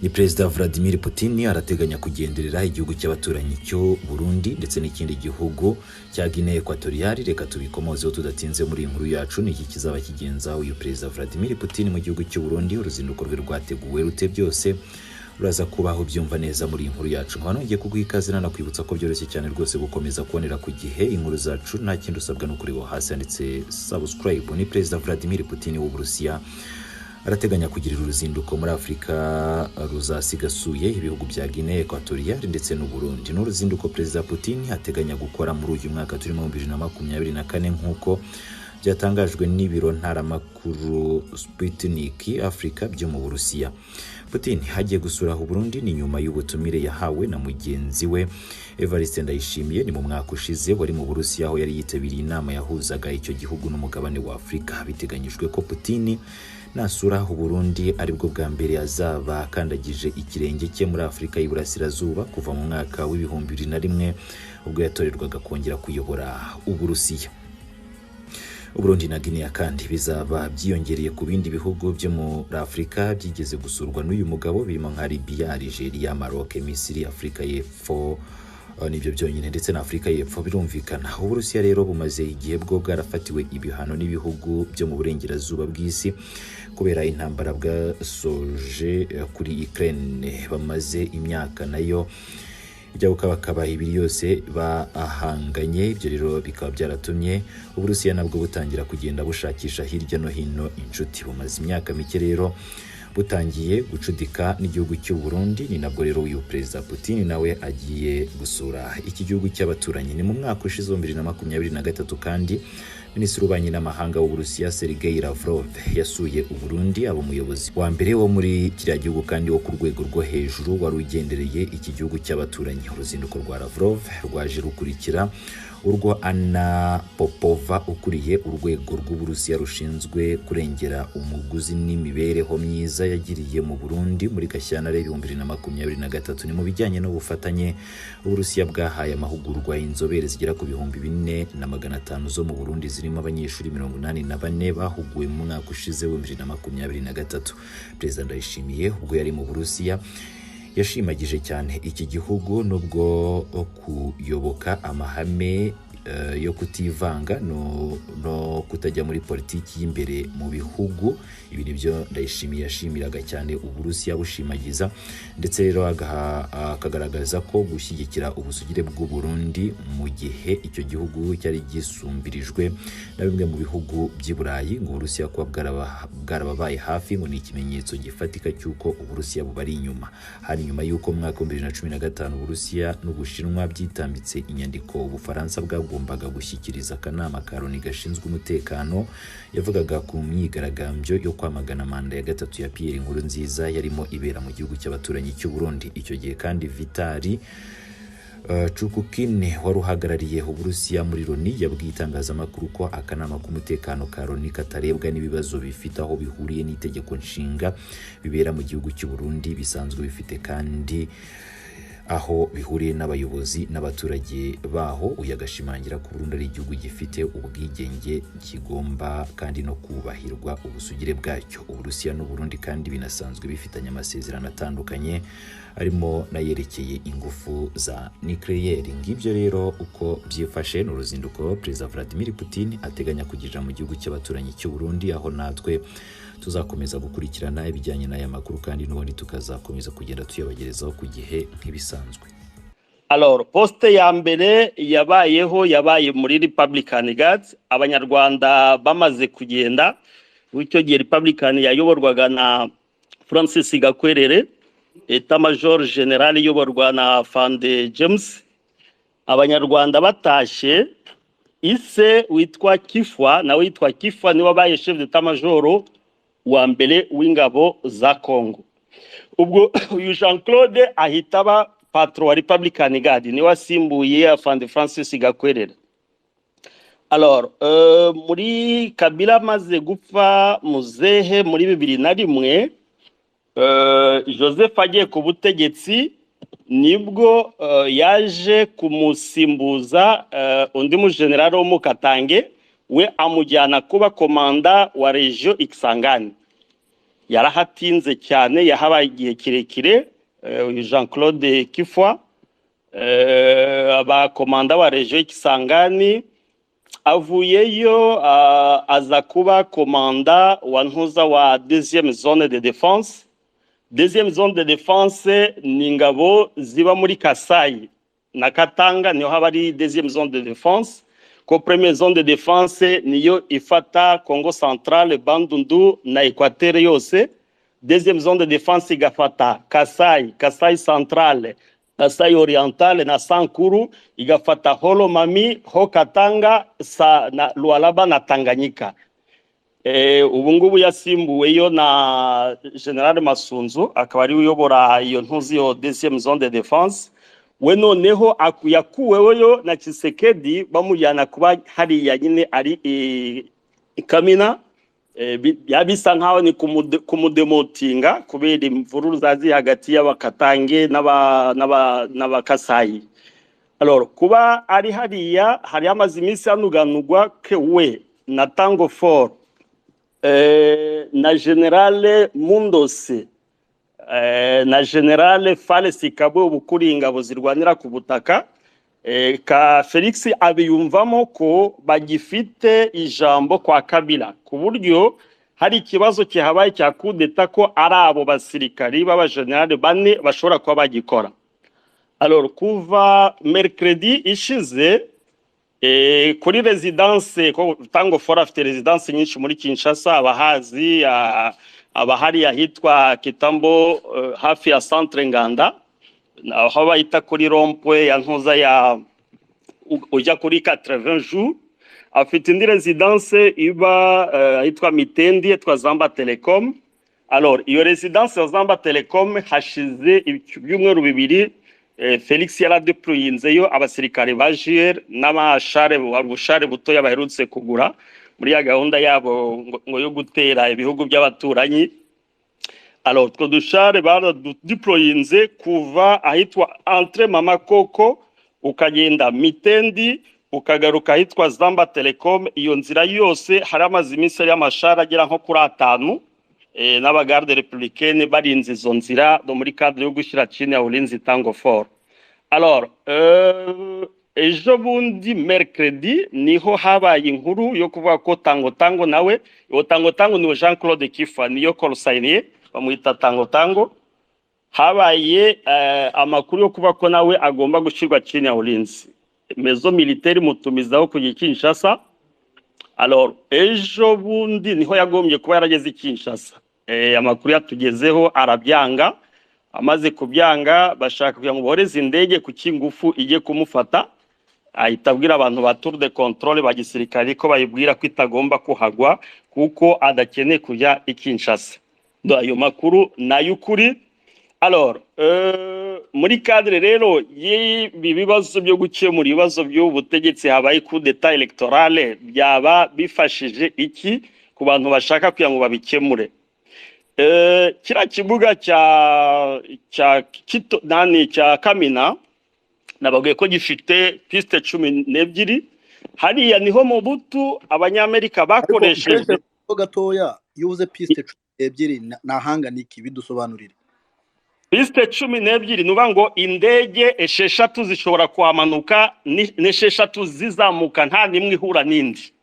ni Perezida Vladimir Putin arateganya kugenderera igihugu cy'abaturanyi cyo Burundi ndetse n'ikindi gihugu cya Guinea Equatoriale. Reka tubikomozeho tudatinze muri inkuru yacu. Ni iki kizaba kigenza uyu Perezida Vladimir Putin mu gihugu cy'u Burundi? Uruzinduko rwe rwateguwe rute? Byose uraza kubaho byumva neza muri inkuru yacu. Ngiye kuguha ikaze nanakwibutsa ko byoroshye cyane rwose gukomeza kubonera ku gihe inkuru zacu. Nta kindi usabwa no kureba hasi handitse subscribe. Ni Perezida Vladimir Putin w'Uburusiya arateganya kugirira uruzinduko muri Afrika ruzasigasuye ibihugu bya Guinea Equatoriale ndetse n'u Burundi. N'uruzinduko Perezida Putin ateganya gukora muri uyu mwaka turimo 2024 nk'uko byatangajwe n'ibiro ntaramakuru Sputnik Africa byo mu Burusiya. Putin hagiye gusura u Burundi ni nyuma y'ubutumire yahawe na mugenzi we Evariste Ndayishimiye ni mu mwaka ushize wari mu Burusiya aho yari yitabiriye inama yahuzaga icyo gihugu n'umugabane wa Afrika. Biteganyijwe ko Putin nasura u Burundi aribwo bwa mbere azaba kandagije ikirenge cye muri Afrika y'Iburasirazuba kuva mu mwaka w'2001 ubwo yatorerwaga kongera kuyobora u Burusiya. Burundi na Guinea kandi bizaba byiyongereye ku bindi bihugu byo muri Afrika byigeze gusurwa n'uyu mugabo birimo nka Libya, Algeria, Maroc, Misiri, Afrika y'Epfo nibyo byonyine ndetse na Afrika y'Epfo. Birumvikana Uburusiya rero bumaze igihe bwo bwarafatiwe ibihano n'ibihugu byo mu burengerazuba bw'isi kubera intambara bwasoje kuri Ukraine. Bamaze imyaka nayo ibyo bakaba ibiri yose bahanganye. Ibyo rero bikaba byaratumye Uburusiya nabwo butangira kugenda bushakisha hirya no hino inshuti. Bumaze imyaka mike rero butangiye gucudika n'igihugu cy'u Burundi. Ni nabwo rero uyu Perezida Putin nawe agiye gusura iki gihugu cy'abaturanyi. Ni mu mwaka ushize 2023 kandi Minisitiri w'Ububanyi n'Amahanga w'Uburusiya Sergei Lavrov yasuye u Burundi. Abo umuyobozi wa mbere wo muri kiriya gihugu kandi wo ku rwego rwo hejuru wari ugendereye iki gihugu cy'abaturanyi. Uruzinduko rwa Lavrov rwaje rukurikira urwo Anna Popova ukuriye urwego rw'Uburusiya rushinzwe kurengera umuguzi n'imibereho myiza yagiriye mu Burundi muri Gashyantare 2023. Ni mu bijyanye n'ubufatanye Uburusiya bwahaye amahugurwa inzobere zigera ku 4,500 zo mu Burundi zirimo abanyeshuri 84 bahuguwe mu mwaka ushize wa 2023. Perezida Ndayishimiye ubwo yari mu Burusiya yashimagije cyane iki gihugu nubwo kuyoboka amahame yo kutivanga no kutajya muri politiki y'imbere mu bihugu. Ibi nibyo Ndayishimiye yashimiraga cyane Uburusiya bushimagiza, ndetse rero akagaragaza ko gushyigikira ubusugire bw'u Burundi mu gihe icyo gihugu cyari gisumbirijwe na bimwe mu bihugu by'i Burayi ngo Uburusiya kuba bwarababaye hafi ngo ni ikimenyetso gifatika cy'uko Uburusiya bubari inyuma. Hari nyuma y'uko mu mwaka 2015 Uburusiya n'Ubushinwa byitambitse inyandiko Ubufaransa bwagombaga gushyikiriza akanama ka Loni gashinzwe umutekano yavugaga ku myigaragambyo yo kwamagana manda ya gatatu ya Pierre Nkurunziza yarimo ibera mu gihugu cy'abaturanyi cy'u Burundi. Icyo gihe kandi Vitali Chukukine wari uhagarariye Uburusiya muri Loni yabwiye itangazamakuru ko akanama k'umutekano ka Loni katarebwa n'ibibazo bifite aho bihuriye n'itegeko nshinga bibera mu gihugu cy'u Burundi, bisanzwe bifite kandi aho bihuriye n'abayobozi n'abaturage baho. Uyagashimangira ku Burundi ari igihugu gifite ubwigenge kigomba kandi no kubahirwa ubusugire bwacyo. Uburusiya n'u Burundi kandi binasanzwe bifitanye amasezerano atandukanye arimo nayerekeye ingufu za nucleaire. Ngibyo rero uko byifashe n'uruzinduko Perezida Vladimir Putin ateganya kugirira mu gihugu cy'abaturanyi cy'u Burundi, aho natwe tuzakomeza gukurikirana ibijyanye n'aya makuru kandi n'ubundi tukazakomeza kugenda tuyabagerezaho ku gihe nk'ibisanzwe. Alors, poste ya mbere yabaye muri Republican Guards. Abanyarwanda bamaze kugenda, w'icyo gihe Republican yayoborwaga na Francis Gakwerere, Etat Major General iyoborwa na Fande James. Abanyarwanda batashe, ise witwa Kifwa nawe witwa Kifwa ni wabaye chef d'Etat Major wa mbere w'ingabo za Congo. Ubwo uyu Jean Claude ahitaba patron wa Republican Guard ni wasimbuye afande Francis Gakwerera. Alors muri Kabila maze gupfa muzehe muri 2001, Joseph agiye ku butegetsi nibwo yaje kumusimbuza undi mu general wo mu Katange we amujyana kuba komanda wa region Ikisangani. yarahatinze cyane, yahabaye igihe kirekire. Jean Claude Kifwa abakomanda wa Region Kisangani, avuyeyo aza kuba komanda wa ntuza wa deuxième zone de défense. Deuxième zone de défense ni ingabo ziba muri Kasai na Katanga, niho haba ari deuxième zone de défense. Ko première zone de défense niyo ifata Congo Central, Bandundu na Equateur yose. Deuxième zone de défense igafata Kasai, Kasai Central, Kasai Oriental na Sankuru, igafata Holomami, Ho-Katanga, na Lualaba na Tanganyika. Ubu ngubu yasimbuweyo na General Masunzu, akaba ari uyobora iyo ntuzi yo deuxième zone de défense. We noneho yakuweyo na Tshisekedi bamujyana kuba hariya nyine ari Kamina. Yabisa nkaho ni kumudemotinga kubera imvururu zazi hagati y'abakatange n'abakasayi. Alors kuba ari hariya hari amazi iminsi anuganurwa ke we na Tango Fort na General Mundose na General Falesi Kabo bukuri ingabo zirwanira ku butaka. Ka Felix abiyumvamo ko bagifite ijambo kwa Kabila, ku buryo hari ikibazo kihabaye cya kudeta ko ari abo basirikari baba general bane bashobora kuba bagikora. Alors kuva mercredi ishize kuri residence ko Tango Fort afite residence nyinshi muri Kinshasa, abahazi abahari ahitwa Kitambo hafi ya Centre Nganda, aho bayita kuri rompwe ya ntuza ya ujya kuri 80 jours. Afite indi residence iba ahitwa Mitendi yitwa Zamba Telecom. Alors iyo residence ya Zamba Telecom hashize ibyumweru bibiri Felix yaradeployinzeyo abasirikare ba JR n'amashare bushare buto yabaherutse kugura muri ya gahunda yabo ngo yo gutera ibihugu by'abaturanyi. Alors twa dushare baradeployinze kuva ahitwa Entre Mama Koko ukagenda Mitendi ukagaruka ahitwa Zamba Telecom. Iyo nzira yose hari amazi iminsi y'amashara agera nko kuri 5 n'abagarde républicaine barinze izo nzira do muri cadre yo gushyira Chine ya ulinzi Tango Fort. Alors ejo bundi mercredi niho habaye inkuru yo kuvuga ko Tango nawe Tango ni Jean Claude Kifwa niyo Kolsainier bamwita Tango. Habaye amakuru yo kuba ko nawe agomba gushyirwa Chine ya ulinzi. Mezo militaire mutumizaho ku Kinshasa. Alors ejo bundi niho yagombye kuba yarageze Kinshasa. Amakuru yatugezeho arabyanga, amaze kubyanga bashaka kugira ngo boreze indege ku kingufu ije kumufata. Ahitabwira abantu ba tour de contrôle ba gisirikari ko bayibwira ko itagomba kuhagwa kuko adakeneye kujya Kinshasa. Do ayo makuru nayukuri. Alors muri cadre rero y'ibibazo byo gukemura ibibazo by'ubutegetsi habaye coup d'état électorale, byaba bifashije iki ku bantu bashaka kugira ngo babikemure. Kira kibuga cya Kamina nababwiye ko gifite piste 12. Hariya niho Mobutu abanyamerika bakoresheje gatoya yuze piste 12 nahanga niki bidusobanurire. Piste 12 nuba ngo indege 6 zishobora kwamanuka n'esheshatu zizamuka nta nimwe ihura n'indi.